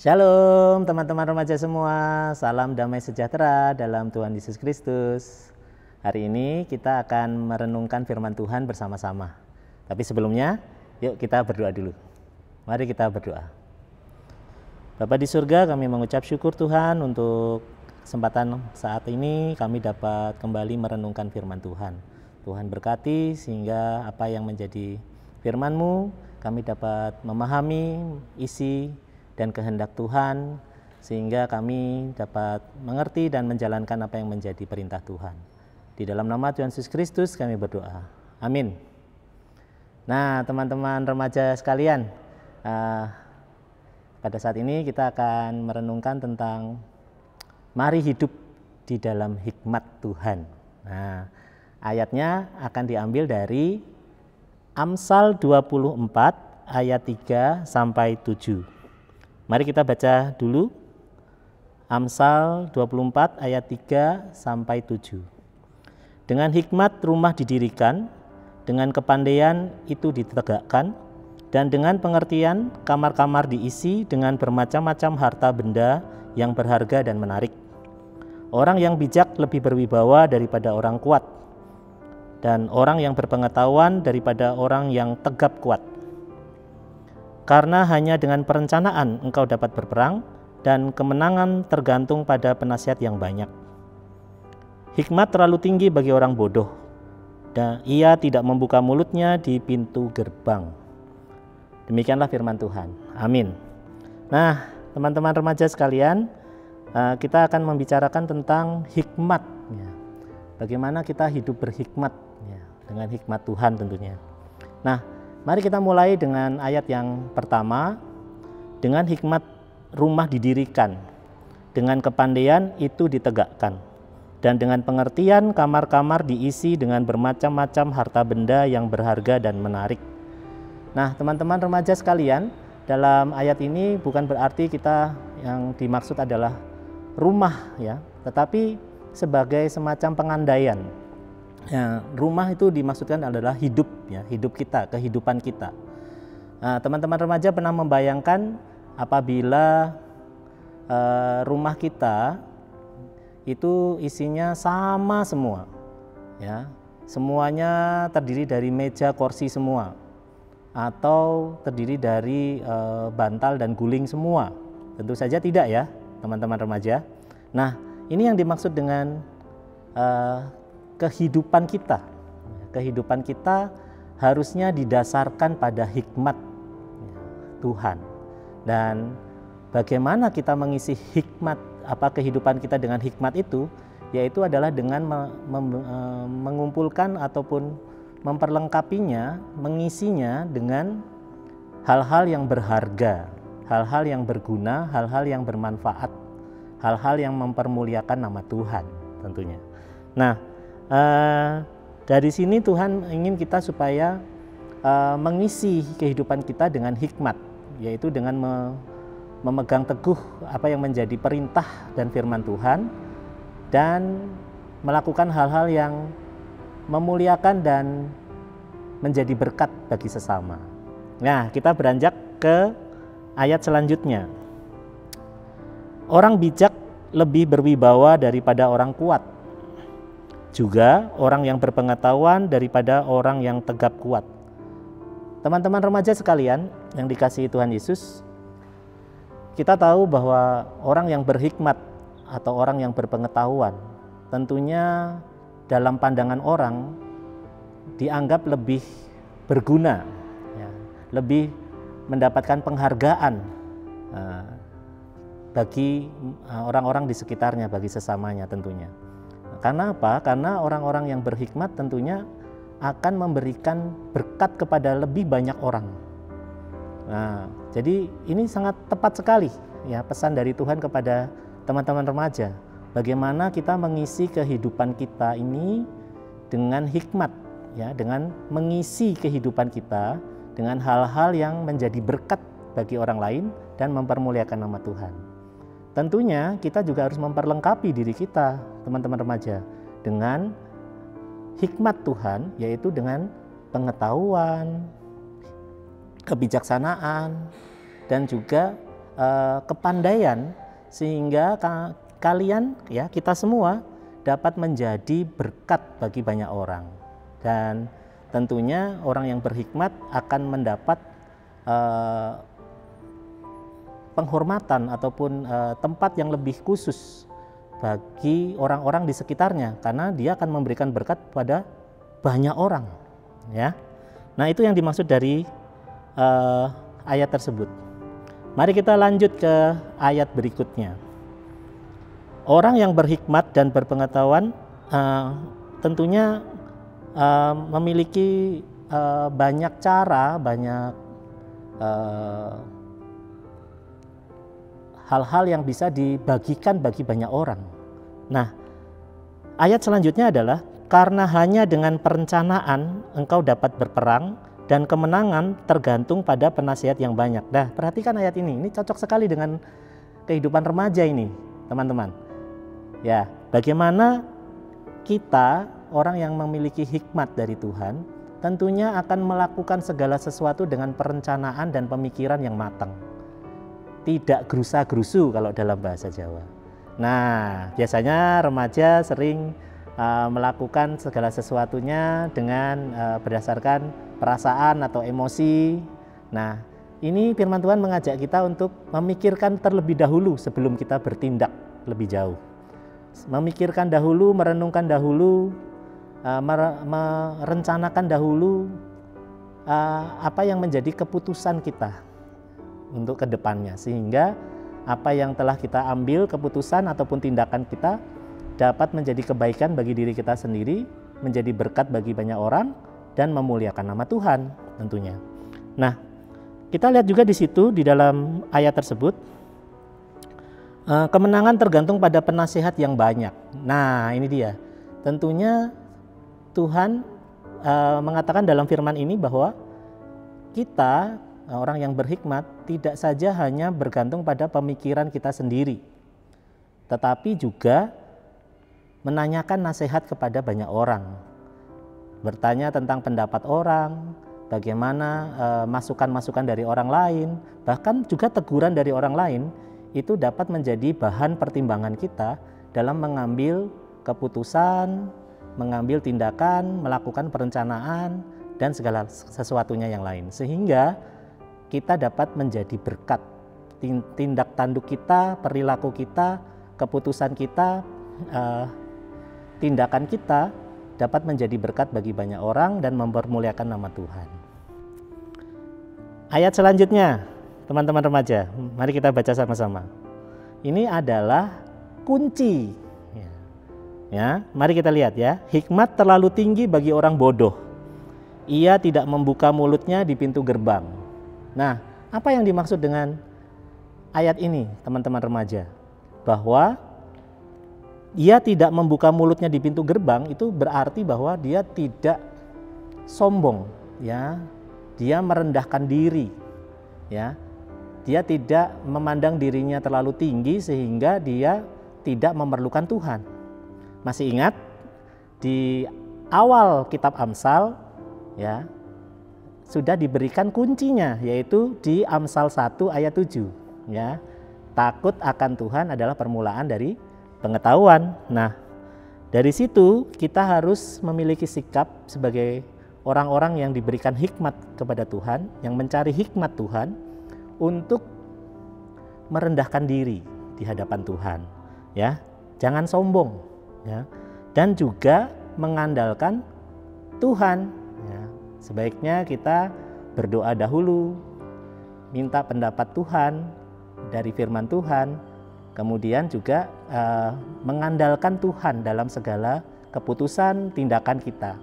Shalom teman-teman remaja semua, salam damai sejahtera dalam Tuhan Yesus Kristus. Hari ini kita akan merenungkan firman Tuhan bersama-sama. Tapi sebelumnya, yuk kita berdoa dulu. Mari kita berdoa. Bapa di surga, kami mengucap syukur Tuhan untuk kesempatan saat ini kami dapat kembali merenungkan firman Tuhan. Tuhan berkati sehingga apa yang menjadi firman-Mu kami dapat memahami isi dan kehendak Tuhan, sehingga kami dapat mengerti dan menjalankan apa yang menjadi perintah Tuhan. Di dalam nama Tuhan Yesus Kristus kami berdoa. Amin. Nah, teman-teman remaja sekalian, pada saat ini kita akan merenungkan tentang mari hidup di dalam hikmat Tuhan. Nah, ayatnya akan diambil dari Amsal 24 ayat 3 sampai 7. Mari kita baca dulu Amsal 24 ayat 3 sampai 7. Dengan hikmat rumah didirikan, dengan kepandaian itu ditegakkan, dan dengan pengertian kamar-kamar diisi dengan bermacam-macam harta benda yang berharga dan menarik. Orang yang bijak lebih berwibawa daripada orang kuat, dan orang yang berpengetahuan daripada orang yang tegap kuat. Karena hanya dengan perencanaan engkau dapat berperang, dan kemenangan tergantung pada penasihat yang banyak. Hikmat terlalu tinggi bagi orang bodoh, dan ia tidak membuka mulutnya di pintu gerbang. Demikianlah firman Tuhan. Amin. Nah, teman-teman remaja sekalian, kita akan membicarakan tentang hikmat. Bagaimana kita hidup berhikmat, dengan hikmat Tuhan tentunya. Nah, mari kita mulai dengan ayat yang pertama. Dengan hikmat rumah didirikan, dengan kepandaian itu ditegakkan, dan dengan pengertian kamar-kamar diisi dengan bermacam-macam harta benda yang berharga dan menarik. Nah, teman-teman remaja sekalian, dalam ayat ini bukan berarti kita yang dimaksud adalah rumah ya, tetapi sebagai semacam pengandaian. Ya, rumah itu dimaksudkan adalah hidup ya, hidup kita, kehidupan kita. Nah, teman-teman remaja pernah membayangkan apabila rumah kita itu isinya sama semua, ya, semuanya terdiri dari meja, kursi semua, atau terdiri dari bantal dan guling semua? Tentu saja tidak ya, teman-teman remaja. Nah, ini yang dimaksud dengan kehidupan kita. Kehidupan kita harusnya didasarkan pada hikmat Tuhan. Dan bagaimana kita mengisi hikmat, kehidupan kita dengan hikmat itu, yaitu adalah dengan mengumpulkan ataupun memperlengkapinya, mengisinya dengan hal-hal yang berharga, hal-hal yang berguna, hal-hal yang bermanfaat, hal-hal yang mempermuliakan nama Tuhan tentunya. Nah, dari sini Tuhan ingin kita supaya mengisi kehidupan kita dengan hikmat, yaitu dengan memegang teguh apa yang menjadi perintah dan firman Tuhan, dan melakukan hal-hal yang memuliakan dan menjadi berkat bagi sesama. Nah, kita beranjak ke ayat selanjutnya. Orang bijak lebih berwibawa daripada orang kuat, juga orang yang berpengetahuan daripada orang yang tegap kuat. Teman-teman remaja sekalian yang dikasihi Tuhan Yesus, kita tahu bahwa orang yang berhikmat atau orang yang berpengetahuan tentunya dalam pandangan orang dianggap lebih berguna, ya, lebih mendapatkan penghargaan bagi orang-orang di sekitarnya, bagi sesamanya tentunya. Karena apa? Karena orang-orang yang berhikmat tentunya akan memberikan berkat kepada lebih banyak orang. Nah, jadi ini sangat tepat sekali ya pesan dari Tuhan kepada teman-teman remaja. Bagaimana kita mengisi kehidupan kita ini dengan hikmat ya, dengan mengisi kehidupan kita dengan hal-hal yang menjadi berkat bagi orang lain dan mempermuliakan nama Tuhan. Tentunya kita juga harus memperlengkapi diri kita, teman-teman remaja, dengan hikmat Tuhan, yaitu dengan pengetahuan, kebijaksanaan, dan juga kepandaian sehingga kalian ya, kita semua dapat menjadi berkat bagi banyak orang. Dan tentunya orang yang berhikmat akan mendapat penghormatan ataupun tempat yang lebih khusus bagi orang-orang di sekitarnya, karena dia akan memberikan berkat pada banyak orang ya. Nah, itu yang dimaksud dari ayat tersebut. Mari kita lanjut ke ayat berikutnya. Orang yang berhikmat dan berpengetahuan tentunya memiliki banyak cara, banyak hal-hal yang bisa dibagikan bagi banyak orang. Nah, ayat selanjutnya adalah karena hanya dengan perencanaan engkau dapat berperang dan kemenangan tergantung pada penasihat yang banyak. Nah, perhatikan ayat ini cocok sekali dengan kehidupan remaja ini, teman-teman. Ya, bagaimana kita, orang yang memiliki hikmat dari Tuhan, tentunya akan melakukan segala sesuatu dengan perencanaan dan pemikiran yang matang. Tidak gerusa-gerusu kalau dalam bahasa Jawa. Nah, biasanya remaja sering melakukan segala sesuatunya dengan berdasarkan perasaan atau emosi. Nah, ini firman Tuhan mengajak kita untuk memikirkan terlebih dahulu sebelum kita bertindak lebih jauh. Memikirkan dahulu, merenungkan dahulu, merencanakan dahulu apa yang menjadi keputusan kita untuk kedepannya, sehingga apa yang telah kita ambil keputusan ataupun tindakan kita dapat menjadi kebaikan bagi diri kita sendiri, menjadi berkat bagi banyak orang, dan memuliakan nama Tuhan tentunya. Nah, kita lihat juga di situ di dalam ayat tersebut, kemenangan tergantung pada penasihat yang banyak. Nah, ini dia. Tentunya Tuhan mengatakan dalam firman ini bahwa kita, orang yang berhikmat, tidak saja hanya bergantung pada pemikiran kita sendiri, tetapi juga menanyakan nasihat kepada banyak orang, bertanya tentang pendapat orang, bagaimana masukan-masukan dari orang lain, bahkan juga teguran dari orang lain, itu dapat menjadi bahan pertimbangan kita dalam mengambil keputusan, mengambil tindakan, melakukan perencanaan, dan segala sesuatunya yang lain, sehingga kita dapat menjadi berkat. Tindak tanduk kita, perilaku kita, keputusan kita, tindakan kita dapat menjadi berkat bagi banyak orang dan mempermuliakan nama Tuhan. Ayat selanjutnya, teman-teman remaja, mari kita baca sama-sama. Ini adalah kunci. Ya, mari kita lihat ya. Hikmat terlalu tinggi bagi orang bodoh. Ia tidak membuka mulutnya di pintu gerbang. Nah, apa yang dimaksud dengan ayat ini, teman-teman remaja? Bahwa ia tidak membuka mulutnya di pintu gerbang, itu berarti bahwa dia tidak sombong, ya. Dia merendahkan diri, ya. Dia tidak memandang dirinya terlalu tinggi sehingga dia tidak memerlukan Tuhan. Masih ingat di awal kitab Amsal, ya, sudah diberikan kuncinya, yaitu di Amsal 1 ayat 7, ya. Takut akan Tuhan adalah permulaan dari pengetahuan. Nah, dari situ kita harus memiliki sikap sebagai orang-orang yang diberikan hikmat kepada Tuhan, yang mencari hikmat Tuhan untuk merendahkan diri di hadapan Tuhan, ya. Jangan sombong, ya. Dan juga mengandalkan Tuhan, ya. Sebaiknya kita berdoa dahulu, minta pendapat Tuhan dari firman Tuhan, kemudian juga mengandalkan Tuhan dalam segala keputusan tindakan kita.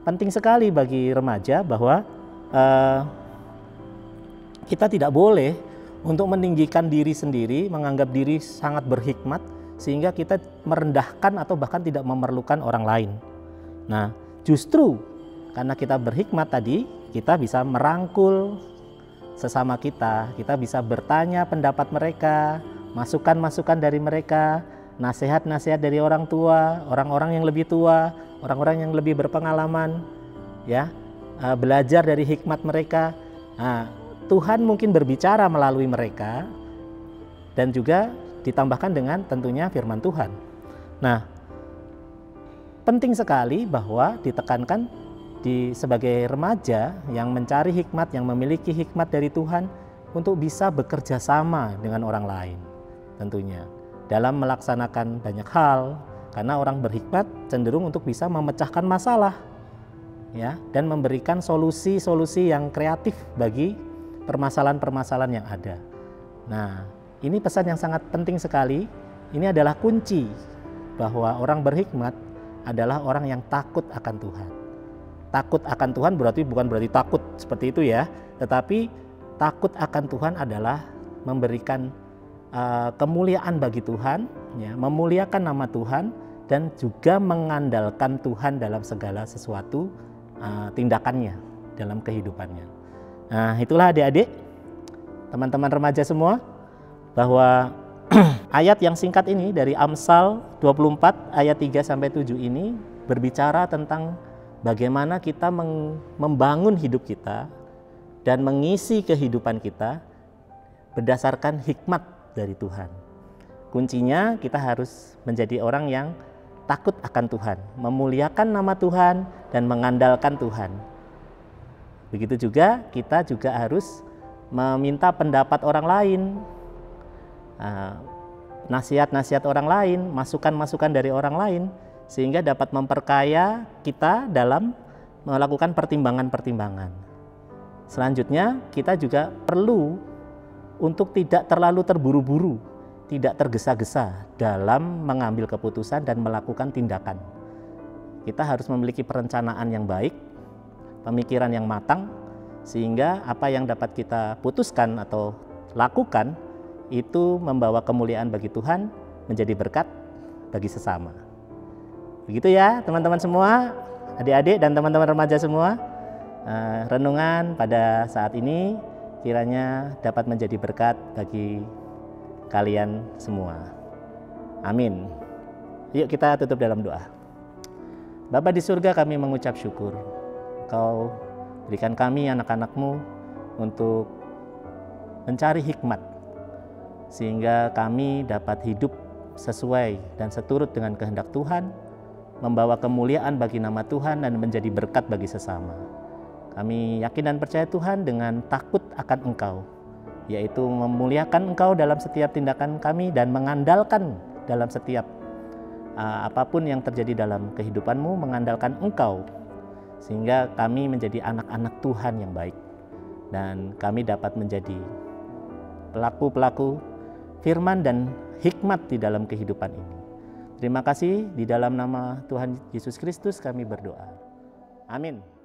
Penting sekali bagi remaja bahwa kita tidak boleh untuk meninggikan diri sendiri, menganggap diri sangat berhikmat sehingga kita merendahkan atau bahkan tidak memerlukan orang lain. Nah, justru karena kita berhikmat tadi, kita bisa merangkul sesama kita bisa bertanya pendapat mereka, masukan-masukan dari mereka, nasihat-nasihat dari orang tua, orang-orang yang lebih tua, orang-orang yang lebih berpengalaman, ya, belajar dari hikmat mereka. Nah, Tuhan mungkin berbicara melalui mereka, dan juga ditambahkan dengan tentunya firman Tuhan. Nah, penting sekali bahwa ditekankan sebagai remaja yang mencari hikmat, yang memiliki hikmat dari Tuhan untuk bisa bekerja sama dengan orang lain tentunya dalam melaksanakan banyak hal, karena orang berhikmat cenderung untuk bisa memecahkan masalah ya, dan memberikan solusi-solusi yang kreatif bagi permasalahan-permasalahan yang ada. Nah, ini pesan yang sangat penting sekali. Ini adalah kunci bahwa orang berhikmat adalah orang yang takut akan Tuhan. Takut akan Tuhan bukan berarti takut seperti itu ya, tetapi takut akan Tuhan adalah memberikan kemuliaan bagi Tuhan, ya, memuliakan nama Tuhan, dan juga mengandalkan Tuhan dalam segala sesuatu tindakannya dalam kehidupannya. Nah, itulah adik-adik, teman-teman remaja semua, bahwa ayat yang singkat ini dari Amsal 24 ayat 3-7 ini berbicara tentang bagaimana kita membangun hidup kita dan mengisi kehidupan kita berdasarkan hikmat dari Tuhan. Kuncinya kita harus menjadi orang yang takut akan Tuhan, memuliakan nama Tuhan dan mengandalkan Tuhan. Begitu juga kita juga harus meminta pendapat orang lain, nasihat-nasihat orang lain, masukan-masukan dari orang lain, sehingga dapat memperkaya kita dalam melakukan pertimbangan-pertimbangan. Selanjutnya kita juga perlu untuk tidak terlalu terburu-buru, tidak tergesa-gesa dalam mengambil keputusan dan melakukan tindakan. Kita harus memiliki perencanaan yang baik, pemikiran yang matang, sehingga apa yang dapat kita putuskan atau lakukan itu membawa kemuliaan bagi Tuhan, menjadi berkat bagi sesama. Begitu ya teman-teman semua, adik-adik dan teman-teman remaja semua. Renungan pada saat ini kiranya dapat menjadi berkat bagi kalian semua. Amin. Yuk kita tutup dalam doa. Bapa di surga, kami mengucap syukur. Kau berikan kami anak-anak-Mu untuk mencari hikmat, sehingga kami dapat hidup sesuai dan seturut dengan kehendak Tuhan, membawa kemuliaan bagi nama Tuhan dan menjadi berkat bagi sesama. Kami yakin dan percaya Tuhan dengan takut akan Engkau, yaitu memuliakan Engkau dalam setiap tindakan kami dan mengandalkan dalam setiap apapun yang terjadi dalam kehidupan-Mu, mengandalkan Engkau, sehingga kami menjadi anak-anak Tuhan yang baik dan kami dapat menjadi pelaku-pelaku firman dan hikmat di dalam kehidupan ini. Terima kasih, di dalam nama Tuhan Yesus Kristus kami berdoa. Amin.